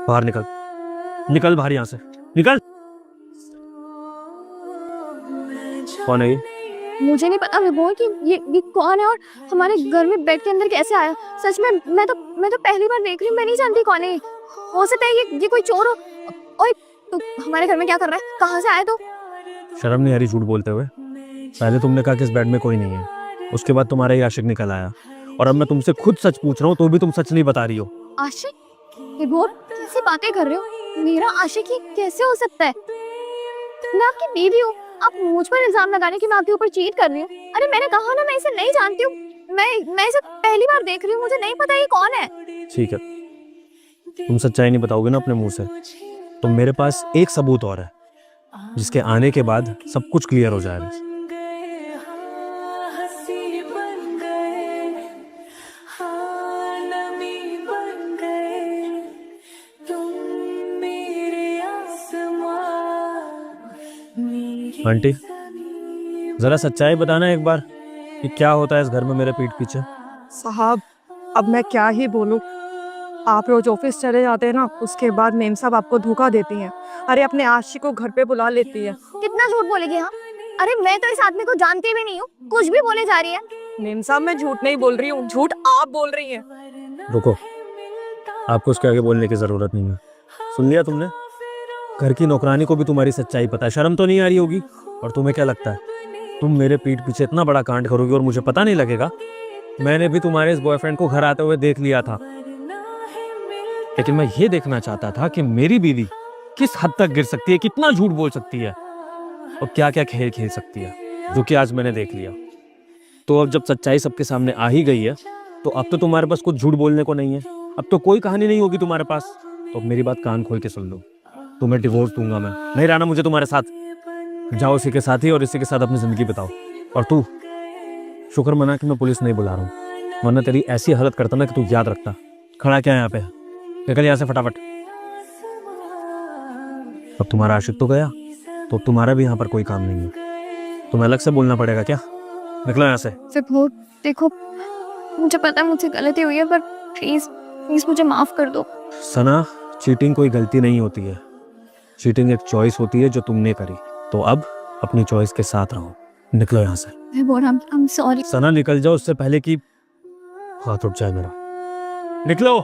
बाहर निकल, निकल बाहर यहाँ से, निकल। कौन है ये? मुझे नहीं पता विभोर कि ये कौन है और हमारे घर में बेड के अंदर कैसे आया। सच में मैं तो पहली बार देख रही हूँ, मैं नहीं जानती कौन है। हो सकता है ये कोई चोर हो। ओए तू हमारे घर में क्या कर रहा है? कहाँ से आया तू? शर्म नहीं आ रही झूठ बोलते हुए? पहले तुमने कहा कि इस बेड में कोई नहीं है, उसके बाद तुम्हारा ही आशिक निकल आया, और अब मैं तुमसे खुद सच पूछ रहा हूँ तो भी तुम सच नहीं बता रही हो। आशिक? विभोर कैसी बातें कर रहे हो? मेरा आशिक ही कैसे हो सकता है? मैं आपकी बीवी हूँ, आप मुझ पर इल्जाम लगाने की मैं आपके ऊपर चीट कर रही हूँ। अरे मैंने कहा ना मैं इसे नहीं जानती हूँ, मैं इसे पहली बार देख रही हूँ, मुझे नहीं पता ये कौन है। ठीक है, तुम सच्चाई नहीं बताओगे ना अपने मुंह से, तो मेरे पास एक सबूत और है जिसके आने के बाद सब कुछ क्लियर हो जाएगा। आंटी जरा सच्चाई बताना एक बार कि क्या होता है इस घर में मेरे पीठ पीछे। साहब अब मैं क्या ही बोलूं, आप रोज ऑफिस चले जाते हैं ना, उसके बाद मेम साहब आपको धोखा देती हैं। अरे अपने आशिक को घर पे बुला लेती है। कितना झूठ बोलेगी? हाँ अरे मैं तो इस आदमी को जानती भी नहीं हूँ, कुछ भी बोले जा रही है। मेम साहब मैं झूठ नहीं बोल रही हूँ, झूठ आप बोल रही हैं। रुको, आपको उसके आगे बोलने की जरूरत नहीं है। सुन लिया तुमने? घर की नौकरानी को भी तुम्हारी सच्चाई पता है, शर्म तो नहीं आ रही होगी? और तुम्हें क्या लगता है तुम मेरे पीठ पीछे इतना बड़ा कांड करोगी और मुझे पता नहीं लगेगा? मैंने भी तुम्हारे इस बॉयफ्रेंड को घर आते हुए देख लिया था, लेकिन मैं ये देखना चाहता था कि मेरी बीवी किस हद तक गिर सकती है, कितना झूठ बोल सकती है और क्या क्या खेल खेल सकती है, जो कि आज मैंने देख लिया। तो अब जब सच्चाई सबके सामने आ ही गई है तो अब तो तुम्हारे पास कुछ झूठ बोलने को नहीं है, अब तो कोई कहानी नहीं होगी तुम्हारे पास। तो मेरी बात कान खोल के सुन लो, तुम्हें डिवोर्स दूंगा मैं, नहीं रहना मुझे तुम्हारे साथ। जाओ इसी के साथ ही और इसी के साथ अपनी जिंदगी बिताओ। और तू शुक्र मना कि मैं पुलिस नहीं बुला रहा हूँ, वरना तेरी ऐसी हालत करता ना कि तू याद रखता। खड़ा क्या है यहाँ पे? निकल यहाँ से फटाफट। अब तुम्हारा आशिक तो गया तो तुम्हारा भी यहाँ पर कोई काम नहीं है, तुम्हें अलग से बोलना पड़ेगा क्या? निकलो यहाँ से। विभोर देखो, मुझे पता है मुझसे गलती हुई है, पर प्लीज प्लीज मुझे माफ कर दो। सना, चीटिंग कोई गलती नहीं होती है, चीटिंग एक चॉइस होती है जो तुमने करी। तो अब अपनी चॉइस के साथ रहो, निकलो यहाँ से। विभोर आई एम सॉरी। सना निकल जाओ उससे पहले कि हाथ उठ जाए मेरा। निकलो।